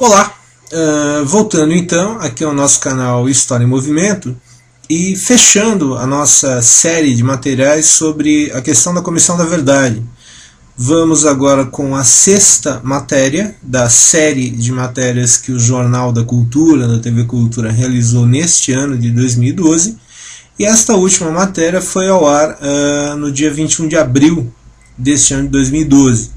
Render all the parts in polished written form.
Olá, voltando então aqui ao nosso canal História em Movimento e fechando a nossa série de materiais sobre a questão da Comissão da Verdade. Vamos agora com a sexta matéria da série de matérias que o Jornal da Cultura, da TV Cultura, realizou neste ano de 2012. E esta última matéria foi ao ar no dia 21 de abril deste ano de 2012.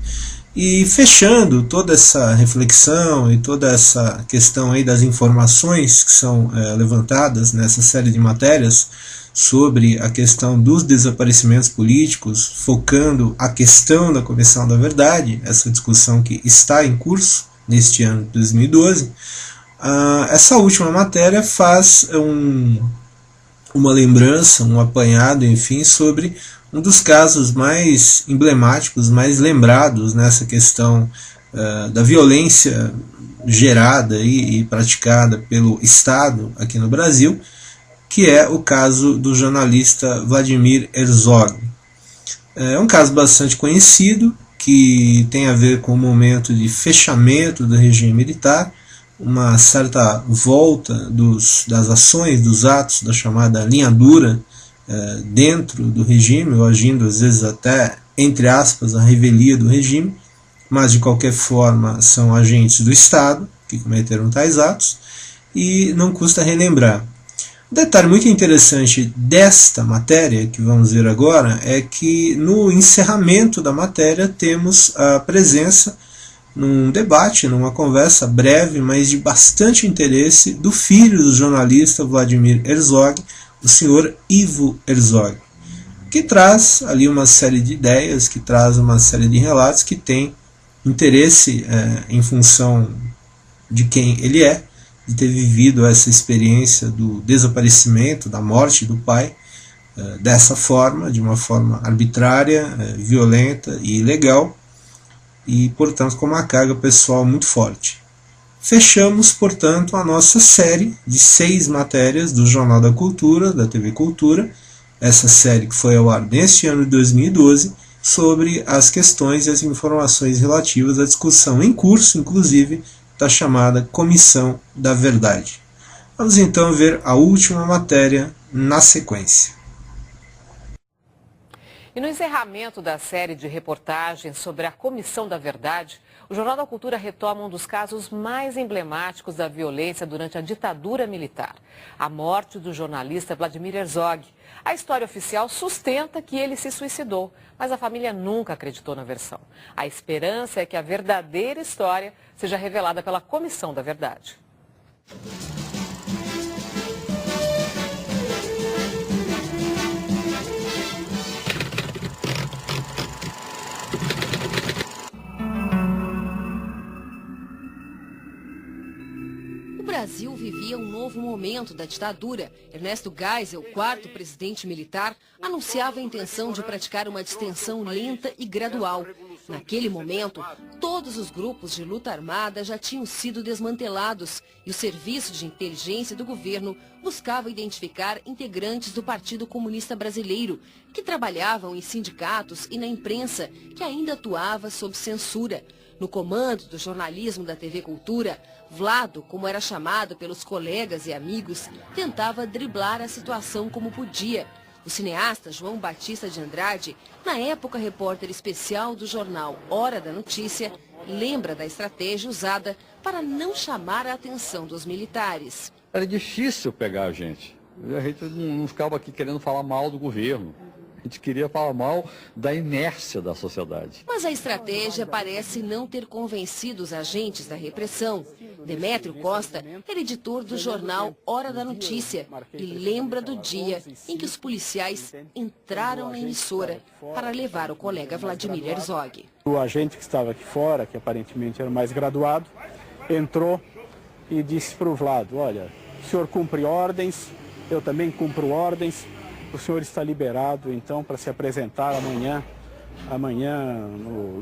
E fechando toda essa reflexão e toda essa questão aí das informações que são levantadas nessa série de matérias sobre a questão dos desaparecimentos políticos, focando a questão da Comissão da Verdade, essa discussão que está em curso neste ano de 2012, essa última matéria faz uma lembrança, um apanhado, enfim, sobre um dos casos mais emblemáticos, mais lembrados nessa questão da violência gerada e praticada pelo Estado aqui no Brasil, que é o caso do jornalista Vladimir Herzog. É um caso bastante conhecido, que tem a ver com o momento de fechamento do regime militar, uma certa volta das ações, dos atos da chamada linha dura dentro do regime, ou agindo às vezes até, entre aspas, a revelia do regime, mas de qualquer forma são agentes do Estado que cometeram tais atos, e não custa relembrar. Um detalhe muito interessante desta matéria, que vamos ver agora, é que no encerramento da matéria temos a presença, num debate, numa conversa breve, mas de bastante interesse, do filho do jornalista Vladimir Herzog, o senhor Ivo Herzog, que traz ali uma série de ideias, que traz uma série de relatos que tem interesse em função de quem ele é, de ter vivido essa experiência do desaparecimento, da morte do pai, dessa forma, de uma forma arbitrária, violenta e ilegal, e, portanto, com uma carga pessoal muito forte. Fechamos, portanto, a nossa série de 6 matérias do Jornal da Cultura, da TV Cultura, essa série que foi ao ar neste ano de 2012, sobre as questões e as informações relativas à discussão em curso, inclusive, da chamada Comissão da Verdade. Vamos então ver a última matéria na sequência. E no encerramento da série de reportagens sobre a Comissão da Verdade, o Jornal da Cultura retoma um dos casos mais emblemáticos da violência durante a ditadura militar, a morte do jornalista Vladimir Herzog. A história oficial sustenta que ele se suicidou, mas a família nunca acreditou na versão. A esperança é que a verdadeira história seja revelada pela Comissão da Verdade. O Brasil vivia um novo momento da ditadura. Ernesto Geisel, quarto presidente militar, anunciava a intenção de praticar uma distensão lenta e gradual. Naquele momento, todos os grupos de luta armada já tinham sido desmantelados e o serviço de inteligência do governo buscava identificar integrantes do Partido Comunista Brasileiro, que trabalhavam em sindicatos e na imprensa, que ainda atuava sob censura. No comando do jornalismo da TV Cultura, Vlado, como era chamado pelos colegas e amigos, tentava driblar a situação como podia. O cineasta João Batista de Andrade, na época repórter especial do jornal Hora da Notícia, lembra da estratégia usada para não chamar a atenção dos militares. Era difícil pegar a gente não ficava aqui querendo falar mal do governo. A gente queria falar mal da inércia da sociedade. Mas a estratégia parece não ter convencido os agentes da repressão. Demétrio Costa era editor do jornal Hora da Notícia e lembra do dia em que os policiais entraram na emissora para levar o colega Vladimir Herzog. O agente que estava aqui fora, que aparentemente era mais graduado, entrou e disse para o Vlado: olha, o senhor cumpre ordens, eu também cumpro ordens. O senhor está liberado, então, para se apresentar amanhã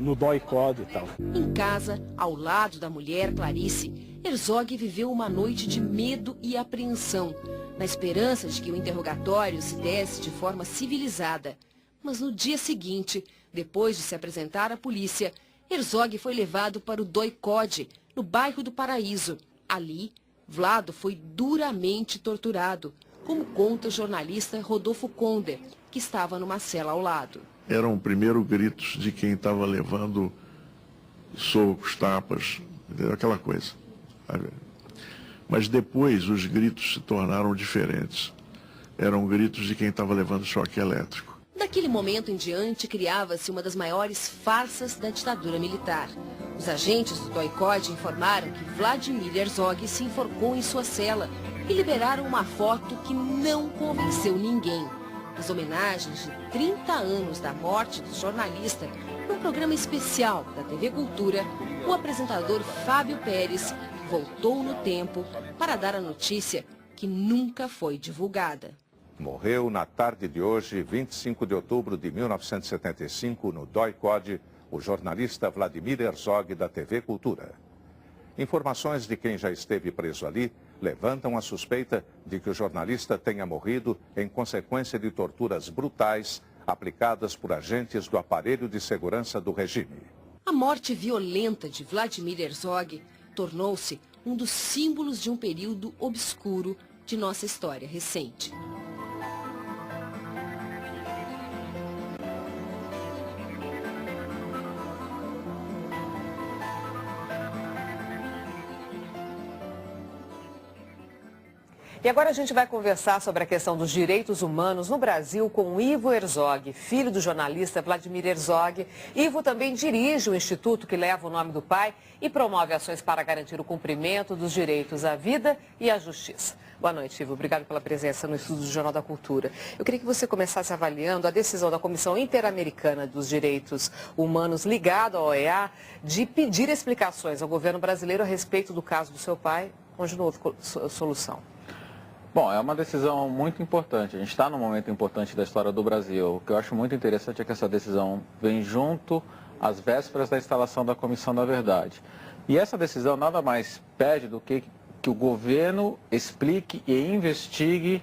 no DOI-CODE e tal. Em casa, ao lado da mulher Clarice, Herzog viveu uma noite de medo e apreensão, na esperança de que o interrogatório se desse de forma civilizada. Mas no dia seguinte, depois de se apresentar à polícia, Herzog foi levado para o DOI-CODE, no bairro do Paraíso. Ali, Vlado foi duramente torturado, como conta o jornalista Rodolfo Konder, que estava numa cela ao lado. Eram primeiro gritos de quem estava levando socos, tapas, aquela coisa. Mas depois os gritos se tornaram diferentes. Eram gritos de quem estava levando choque elétrico. Daquele momento em diante, criava-se uma das maiores farsas da ditadura militar. Os agentes do DOI-CODE informaram que Vladimir Herzog se enforcou em sua cela e liberaram uma foto que não convenceu ninguém. As homenagens de 30 anos da morte do jornalista, num programa especial da TV Cultura, o apresentador Fábio Pérez voltou no tempo para dar a notícia que nunca foi divulgada. Morreu na tarde de hoje, 25 de outubro de 1975, no DOI-CODE, o jornalista Vladimir Herzog, da TV Cultura. Informações de quem já esteve preso ali levantam a suspeita de que o jornalista tenha morrido em consequência de torturas brutais aplicadas por agentes do aparelho de segurança do regime. A morte violenta de Vladimir Herzog tornou-se um dos símbolos de um período obscuro de nossa história recente. E agora a gente vai conversar sobre a questão dos direitos humanos no Brasil com Ivo Herzog, filho do jornalista Vladimir Herzog. Ivo também dirige o instituto que leva o nome do pai e promove ações para garantir o cumprimento dos direitos à vida e à justiça. Boa noite, Ivo. Obrigado pela presença no estudo do Jornal da Cultura. Eu queria que você começasse avaliando a decisão da Comissão Interamericana dos Direitos Humanos ligada à OEA de pedir explicações ao governo brasileiro a respeito do caso do seu pai, onde não houve solução. Bom, é uma decisão muito importante. A gente está num momento importante da história do Brasil. O que eu acho muito interessante é que essa decisão vem junto às vésperas da instalação da Comissão da Verdade. E essa decisão nada mais pede do que o governo explique e investigue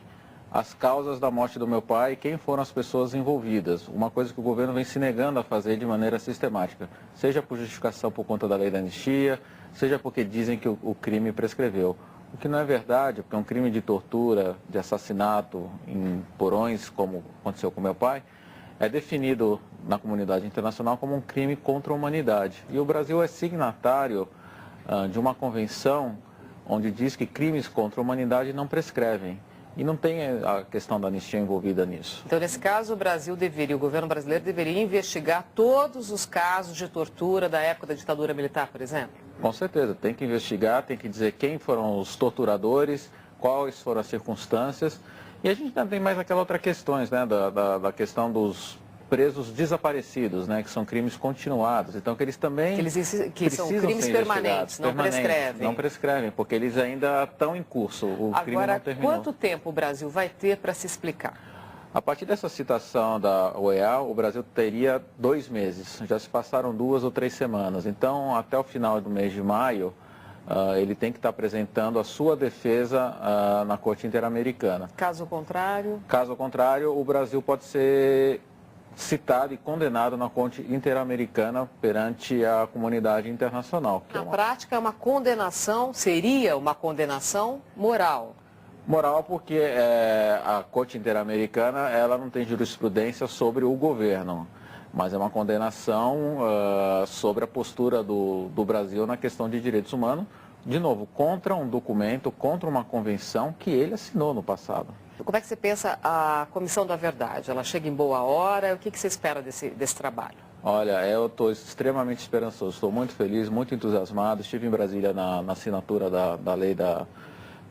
as causas da morte do meu pai e quem foram as pessoas envolvidas. Uma coisa que o governo vem se negando a fazer de maneira sistemática. Seja por justificação por conta da lei da anistia, seja porque dizem que o crime prescreveu. O que não é verdade, porque um crime de tortura, de assassinato em porões, como aconteceu com meu pai, é definido na comunidade internacional como um crime contra a humanidade. E o Brasil é signatário de uma convenção onde diz que crimes contra a humanidade não prescrevem. E não tem a questão da anistia envolvida nisso. Então, nesse caso, o governo brasileiro deveria investigar todos os casos de tortura da época da ditadura militar, por exemplo? Com certeza, tem que investigar, tem que dizer quem foram os torturadores, quais foram as circunstâncias. E a gente ainda tem mais aquelas outras questões, né, da questão dos presos desaparecidos, né, que são crimes continuados. Então, que eles também que são crimes permanentes, não prescrevem. Não prescrevem, porque eles ainda estão em curso. O crime não terminou. Quanto tempo o Brasil vai ter para se explicar? A partir dessa citação da OEA, o Brasil teria 2 meses. Já se passaram 2 ou 3 semanas. Então, até o final do mês de maio, ele tem que estar apresentando a sua defesa na Corte Interamericana. Caso contrário? Caso contrário, o Brasil pode ser citado e condenado na Corte Interamericana perante a comunidade internacional. Na prática, seria uma condenação moral. Moral porque a Corte Interamericana ela não tem jurisprudência sobre o governo, mas é uma condenação sobre a postura do Brasil na questão de direitos humanos, de novo, contra um documento, contra uma convenção que ele assinou no passado. Como é que você pensa a Comissão da Verdade? Ela chega em boa hora? O que você espera desse trabalho? Olha, eu estou extremamente esperançoso, estou muito feliz, muito entusiasmado. Estive em Brasília na assinatura da lei da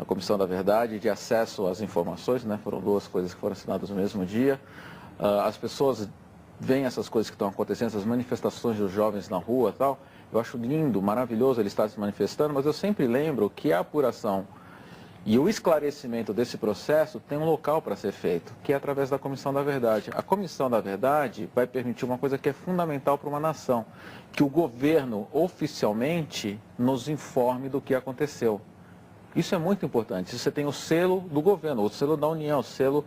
Comissão da Verdade, de acesso às informações, né? Foram 2 coisas que foram assinadas no mesmo dia. As pessoas veem essas coisas que estão acontecendo, essas manifestações dos jovens na rua e tal. Eu acho lindo, maravilhoso ele estar se manifestando, mas eu sempre lembro que a apuração e o esclarecimento desse processo tem um local para ser feito, que é através da Comissão da Verdade. A Comissão da Verdade vai permitir uma coisa que é fundamental para uma nação, que o governo oficialmente nos informe do que aconteceu. Isso é muito importante. Você tem o selo do governo, o selo da União, o selo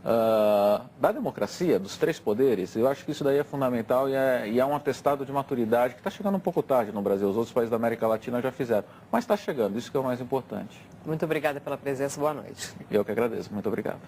da democracia, dos três poderes. Eu acho que isso daí é fundamental e é um atestado de maturidade que está chegando um pouco tarde no Brasil. Os outros países da América Latina já fizeram, mas está chegando, isso que é o mais importante. Muito obrigada pela presença, boa noite. Eu que agradeço, muito obrigado.